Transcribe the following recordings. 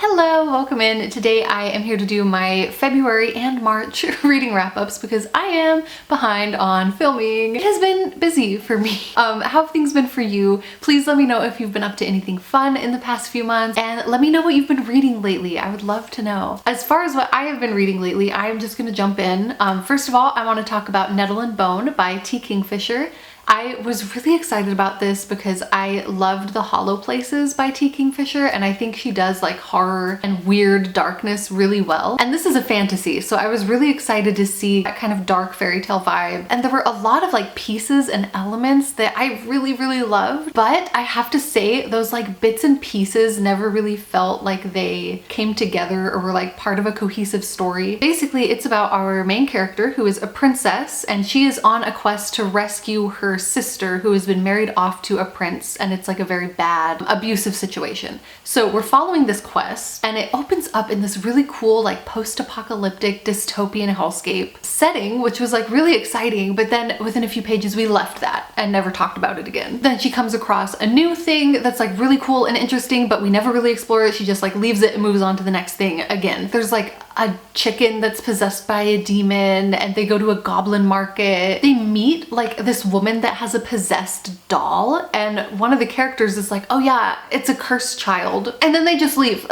Hello, welcome in. Today I am here to do my February and March reading wrap-ups because I am behind on filming. It has been busy for me. How have things been for you? Please let me know if you've been up to anything fun in the past few months, and let me know what you've been reading lately. I would love to know. As far as what I have been reading lately, I am just gonna jump in. First of all, I want to talk about Nettle and Bone by T. Kingfisher. I was really excited about this because I loved The Hollow Places by T. Kingfisher, and I think she does like horror and weird darkness really well. And this is a fantasy, so I was really excited to see that kind of dark fairy tale vibe. And there were a lot of like pieces and elements that I really loved, but I have to say those like bits and pieces never really felt like they came together or were like part of a cohesive story. Basically, it's about our main character who is a princess, and she is on a quest to rescue her sister who has been married off to a prince, and it's like a very bad abusive situation. So we're following this quest, and it opens up in this really cool like post-apocalyptic dystopian hellscape setting, which was like really exciting, but then within a few pages we left that and never talked about it again. Then she comes across a new thing that's like really cool and interesting, but we never really explore it. She just like leaves it and moves on to the next thing again. There's like a chicken that's possessed by a demon, and they go to a goblin market. They meet like this woman that has a possessed doll, and one of the characters is like, oh yeah, it's a cursed child, and then they just leave.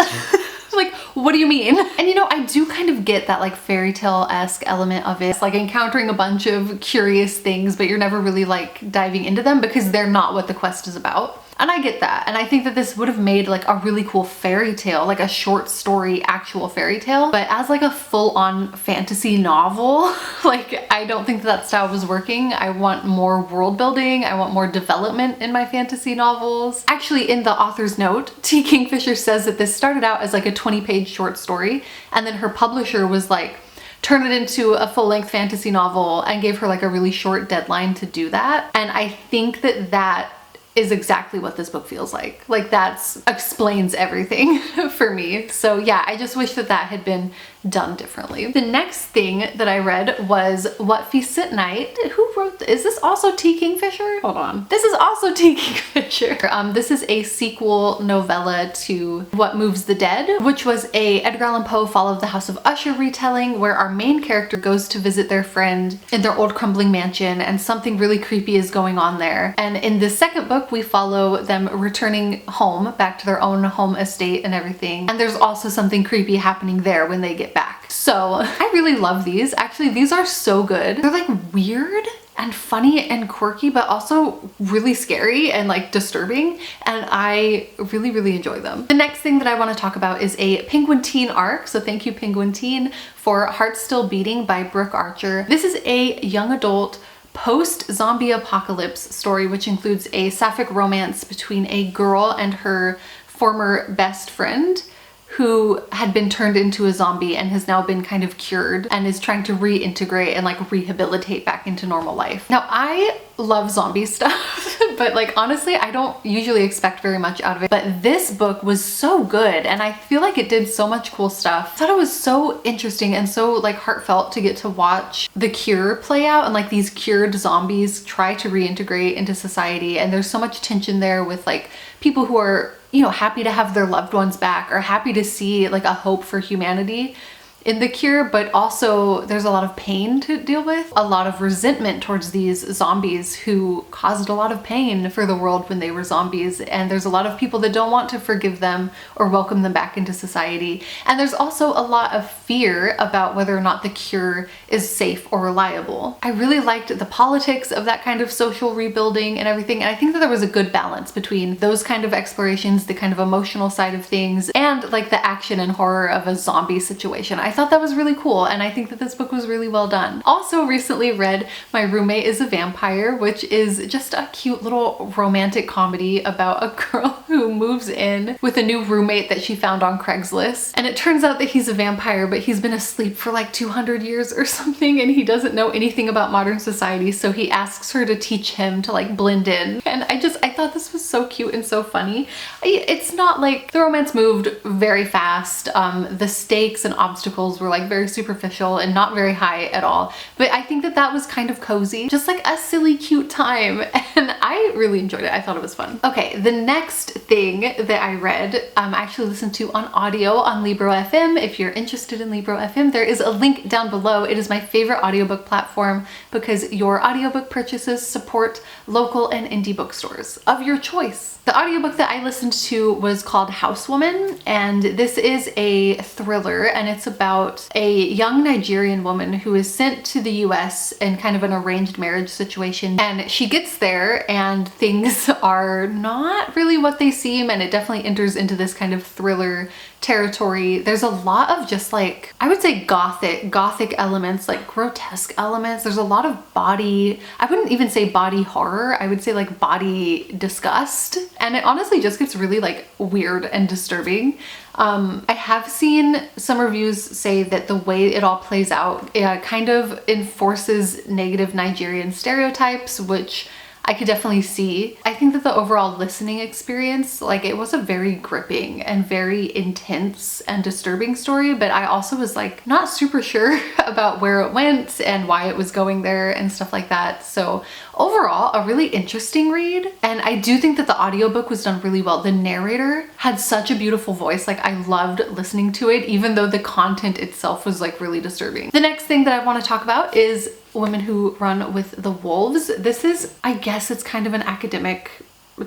Like, what do you mean? And you know, I do kind of get that like fairy tale-esque element of it. It's like encountering a bunch of curious things, but you're never really like diving into them because they're not what the quest is about. And I get that. And I think that this would have made like a really cool fairy tale, like a short story, actual fairy tale. But as like a full-on fantasy novel, like I don't think that style was working. I want more world building. I want more development in my fantasy novels. Actually, in the author's note, T. Kingfisher says that this started out as like a 20-page short story, and then her publisher was like, turn it into a full-length fantasy novel, and gave her like a really short deadline to do that. And I think that that is exactly what this book feels like. Like that's explains everything for me. So yeah, I just wish that that had been done differently. The next thing that I read was What Feasts at Night. Who wrote this? Is this also T. Kingfisher? Hold on. This is also T. Kingfisher. This is a sequel novella to What Moves the Dead, which was a Edgar Allan Poe Fall of the House of Usher retelling where our main character goes to visit their friend in their old crumbling mansion, and something really creepy is going on there. And in the second book, we follow them returning home, back to their own home estate and everything. And there's also something creepy happening there when they get back. So I really love these. Actually, these are so good. They're like weird and funny and quirky, but also really scary and like disturbing, and I really enjoy them. The next thing that I want to talk about is a Penguin Teen arc, so thank you Penguin Teen, for Heart Still Beating by Brooke Archer. This is a young adult post-zombie apocalypse story, which includes a sapphic romance between a girl and her former best friend who had been turned into a zombie and has now been kind of cured and is trying to reintegrate and like rehabilitate back into normal life. Now, I love zombie stuff, but like honestly, I don't usually expect very much out of it. But this book was so good, and I feel like it did so much cool stuff. I thought it was so interesting and so like heartfelt to get to watch the cure play out, and like these cured zombies try to reintegrate into society. And there's so much tension there with like people who are, you know, happy to have their loved ones back or happy to see like a hope for humanity in the cure, but also there's a lot of pain to deal with, a lot of resentment towards these zombies who caused a lot of pain for the world when they were zombies, and there's a lot of people that don't want to forgive them or welcome them back into society. And there's also a lot of fear about whether or not the cure is safe or reliable. I really liked the politics of that kind of social rebuilding and everything, and I think that there was a good balance between those kind of explorations, the kind of emotional side of things, and like the action and horror of a zombie situation. I thought that was really cool, and I think that this book was really well done. Also recently read My Roommate is a Vampire, which is just a cute little romantic comedy about a girl who moves in with a new roommate that she found on Craigslist. And it turns out that he's a vampire, but he's been asleep for like 200 years or something, and he doesn't know anything about modern society, so he asks her to teach him to like blend in. And I thought this was so cute and so funny. It's not like the romance moved very fast. The stakes and obstacles were like very superficial and not very high at all, but I think that that was kind of cozy, just like a silly cute time. And I really enjoyed it. I thought it was fun. Okay, the next thing that I read, I actually listened to on audio on Librofm. If you're interested in Librofm, there is a link down below. It is my favorite audiobook platform because your audiobook purchases support local and indie bookstores of your choice. The audiobook that I listened to was called Housewoman, and this is a thriller, and it's about a young Nigerian woman who is sent to the US in kind of an arranged marriage situation, and she gets there and things are not really what they seem, and it definitely enters into this kind of thriller territory. There's a lot of just like, I would say gothic elements, like grotesque elements. There's a lot of body, I wouldn't even say body horror, I would say like body disgust. And it honestly just gets really like weird and disturbing. I have seen some reviews say that the way it all plays out, it kind of enforces negative Nigerian stereotypes, which I could definitely see. I think that the overall listening experience, like it was a very gripping and very intense and disturbing story, but I also was like not super sure about where it went and why it was going there and stuff like that. So overall, a really interesting read. And I do think that the audiobook was done really well. The narrator had such a beautiful voice. Like I loved listening to it, even though the content itself was like really disturbing. The next thing that I want to talk about is Women Who Run with the Wolves. This is, I guess it's kind of an academic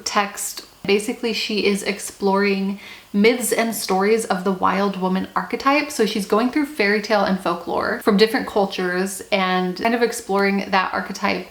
text. Basically, she is exploring myths and stories of the wild woman archetype. So she's going through fairy tale and folklore from different cultures and kind of exploring that archetype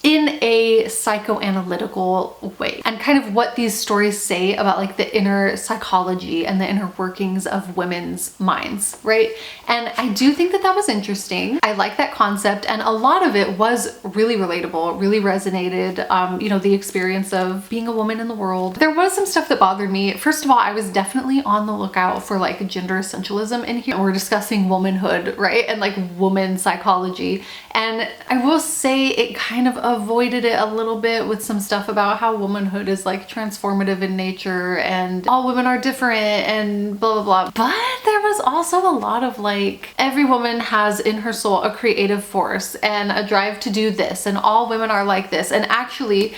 in a psychoanalytical way, and kind of what these stories say about like the inner psychology and the inner workings of women's minds, right? And I do think that that was interesting. I like that concept, and a lot of it was really relatable, really resonated. You know, the experience of being a woman in the world. There was some stuff that bothered me. First of all, I was definitely on the lookout for like gender essentialism in here. We're discussing womanhood, right? And like woman psychology. And I will say it kind of avoided it a little bit with some stuff about how womanhood is like transformative in nature and all women are different and blah, blah, blah. But there was also a lot of like, every woman has in her soul a creative force and a drive to do this, and all women are like this. And actually,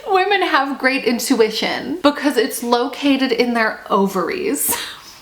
women have great intuition because it's located in their ovaries.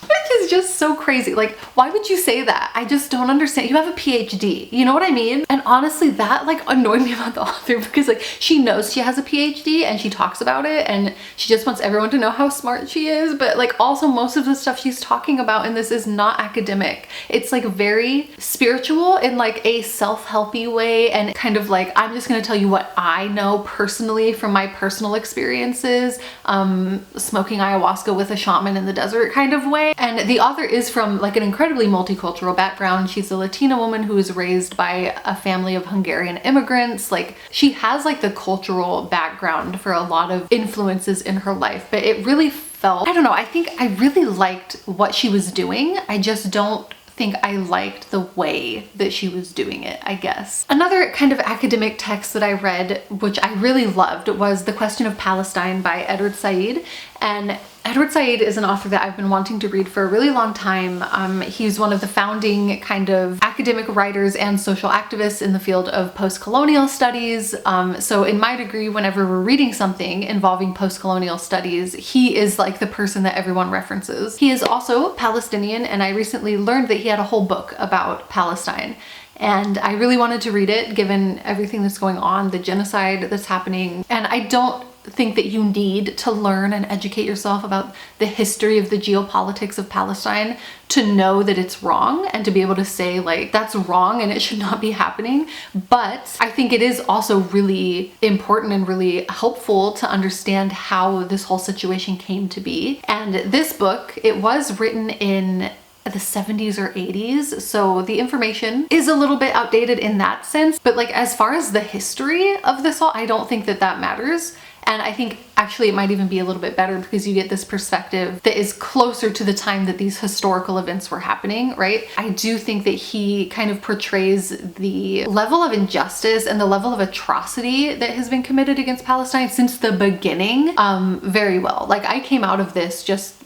Which is just so crazy. Like, why would you say that? I just don't understand. You have a PhD, you know what I mean? And honestly, that like annoyed me about the author because like she knows she has a PhD and she talks about it and she just wants everyone to know how smart she is. But like also most of the stuff she's talking about in this is not academic. It's like very spiritual in like a self-helpy way, and kind of like, I'm just gonna tell you what I know personally from my personal experiences, smoking ayahuasca with a shaman in the desert kind of way. And the author is from like an incredibly multicultural background. She's a Latina woman who was raised by a family of Hungarian immigrants. Like she has like the cultural background for a lot of influences in her life, but it really felt, I don't know, I think I really liked what she was doing. I just don't think I liked the way that she was doing it, I guess. Another kind of academic text that I read, which I really loved, was The Question of Palestine by Edward Said. And Edward Said is an author that I've been wanting to read for a really long time. He's one of the founding kind of academic writers and social activists in the field of post-colonial studies. So in my degree, whenever we're reading something involving post-colonial studies, he is like the person that everyone references. He is also Palestinian, and I recently learned that he had a whole book about Palestine. And I really wanted to read it given everything that's going on, the genocide that's happening. And I don't think that you need to learn and educate yourself about the history of the geopolitics of Palestine to know that it's wrong and to be able to say like that's wrong and it should not be happening. But I think it is also really important and really helpful to understand how this whole situation came to be. And this book, it was written in the 70s or 80s, so the information is a little bit outdated in that sense, but like as far as the history of this all, I don't think that that matters. And I think actually it might even be a little bit better because you get this perspective that is closer to the time that these historical events were happening, right? I do think that he kind of portrays the level of injustice and the level of atrocity that has been committed against Palestine since the beginning very well. Like I came out of this just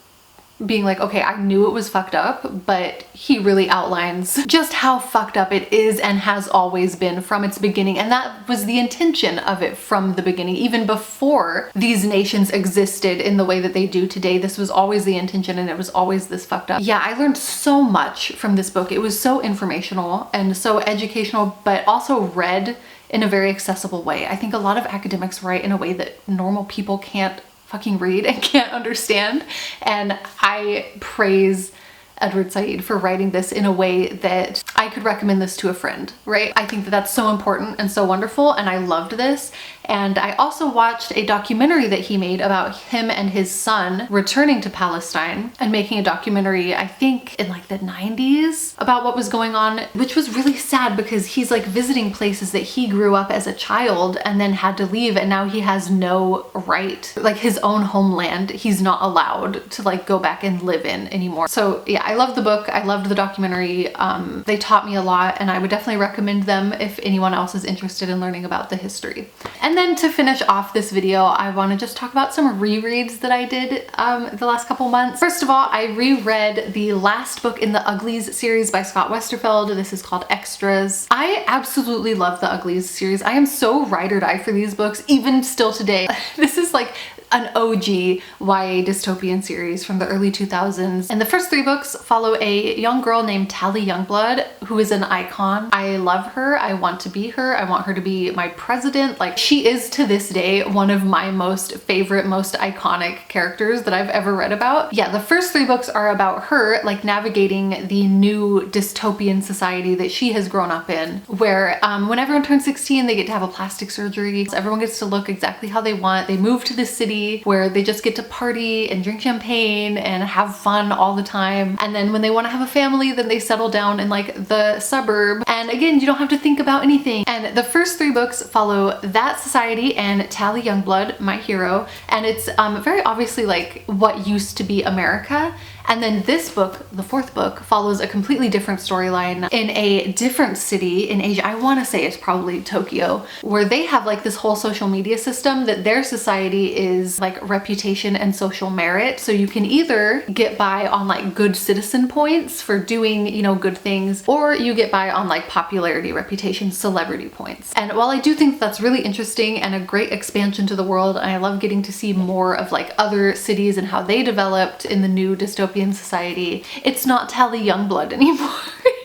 being like, okay, I knew it was fucked up, but he really outlines just how fucked up it is and has always been from its beginning. And that was the intention of it from the beginning. Even before these nations existed in the way that they do today, this was always the intention, and it was always this fucked up. Yeah, I learned so much from this book. It was so informational and so educational, but also read in a very accessible way. I think a lot of academics write in a way that normal people can't fucking read and can't understand. And I praise Edward Said for writing this in a way that I could recommend this to a friend, right? I think that that's so important and so wonderful, and I loved this. And I also watched a documentary that he made about him and his son returning to Palestine and making a documentary, I think in like the 90s, about what was going on, which was really sad because he's like visiting places that he grew up as a child and then had to leave, and now he has no right, like his own homeland, he's not allowed to like go back and live in anymore. So yeah, I loved the book. I loved the documentary. They taught me a lot, and I would definitely recommend them if anyone else is interested in learning about the history. And then to finish off this video, I want to just talk about some rereads that I did the last couple months. First of all, I reread the last book in the Uglies series by Scott Westerfeld. This is called Extras. I absolutely love the Uglies series. I am so ride or die for these books, even still today. This is like an OG YA dystopian series from the early 2000s. And the first 3 books follow a young girl named Tally Youngblood, who is an icon. I love her. I want to be her. I want her to be my president. Like, she is to this day one of my most favorite, most iconic characters that I've ever read about. Yeah, the first 3 books are about her, like, navigating the new dystopian society that she has grown up in, where when everyone turns 16, they get to have a plastic surgery. So everyone gets to look exactly how they want. They move to the city where they just get to party and drink champagne and have fun all the time. And then when they want to have a family, then they settle down in like the suburb. And again, you don't have to think about anything. And the first 3 books follow that society and Tally Youngblood, my hero. And it's very obviously like what used to be America. And then this book, the 4th book, follows a completely different storyline in a different city in Asia. I want to say it's probably Tokyo, where they have like this whole social media system that their society is like reputation and social merit. So you can either get by on like good citizen points for doing, you know, good things, or you get by on like popularity, reputation, celebrity points. And while I do think that's really interesting and a great expansion to the world, and I love getting to see more of like other cities and how they developed in the new dystopian society, it's not Tally Youngblood anymore.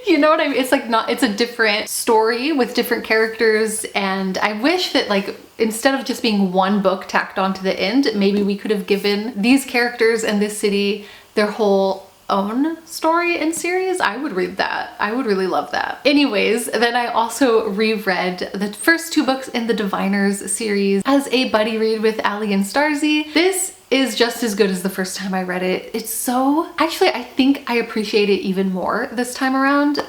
You know what I mean? It's like not, it's a different story with different characters, and I wish that like instead of just being one book tacked on to the end, maybe we could have given these characters and this city their whole own story and series. I would read that. I would really love that. Anyways, then I also reread the first 2 books in the Diviners series as a buddy read with Ali and Starzy. This is just as good as the first time I read it. It's so, actually I think I appreciate it even more this time around.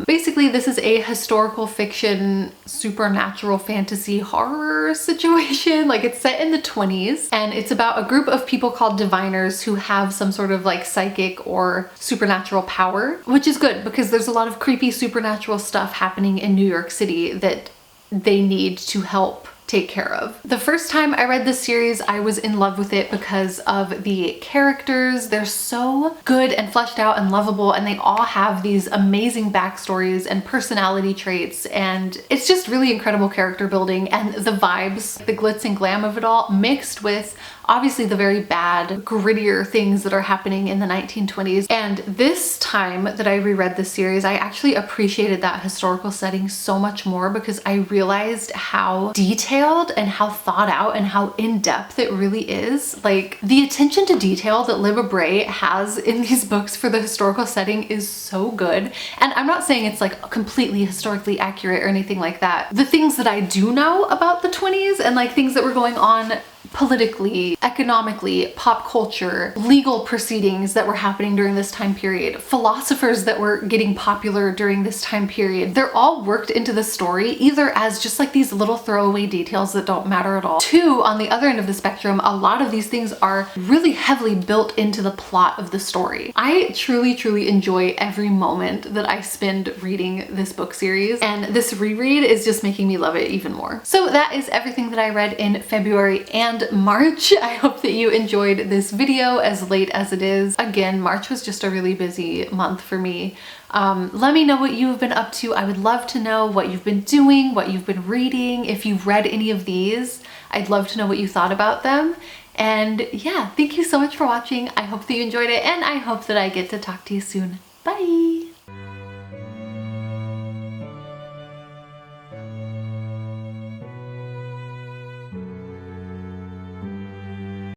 Basically this is a historical fiction, supernatural fantasy horror situation. Like, it's set in the 20s, and it's about a group of people called diviners who have some sort of like psychic or supernatural power, which is good because there's a lot of creepy supernatural stuff happening in New York City that they need to help take care of. The first time I read this series, I was in love with it because of the characters. They're so good and fleshed out and lovable, and they all have these amazing backstories and personality traits, and it's just really incredible character building, and the vibes, the glitz and glam of it all, mixed with obviously the very bad, grittier things that are happening in the 1920s. And this time that I reread this series, I actually appreciated that historical setting so much more because I realized how detailed and how thought out and how in-depth it really is. Like, the attention to detail that Libba Bray has in these books for the historical setting is so good. And I'm not saying it's like completely historically accurate or anything like that. The things that I do know about the 20s and like things that were going on politically, economically, pop culture, legal proceedings that were happening during this time period, philosophers that were getting popular during this time period, they're all worked into the story either as just like these little throwaway details that don't matter at all. 2, on the other end of the spectrum, a lot of these things are really heavily built into the plot of the story. I truly enjoy every moment that I spend reading this book series, and this reread is just making me love it even more. So that is everything that I read in February and and March. I hope that you enjoyed this video as late as it is. Again, March was just a really busy month for me. Let me know what you've been up to. I would love to know what you've been doing, what you've been reading. If you've read any of these, I'd love to know what you thought about them. And yeah, thank you so much for watching. I hope that you enjoyed it, and I hope that I get to talk to you soon. Bye!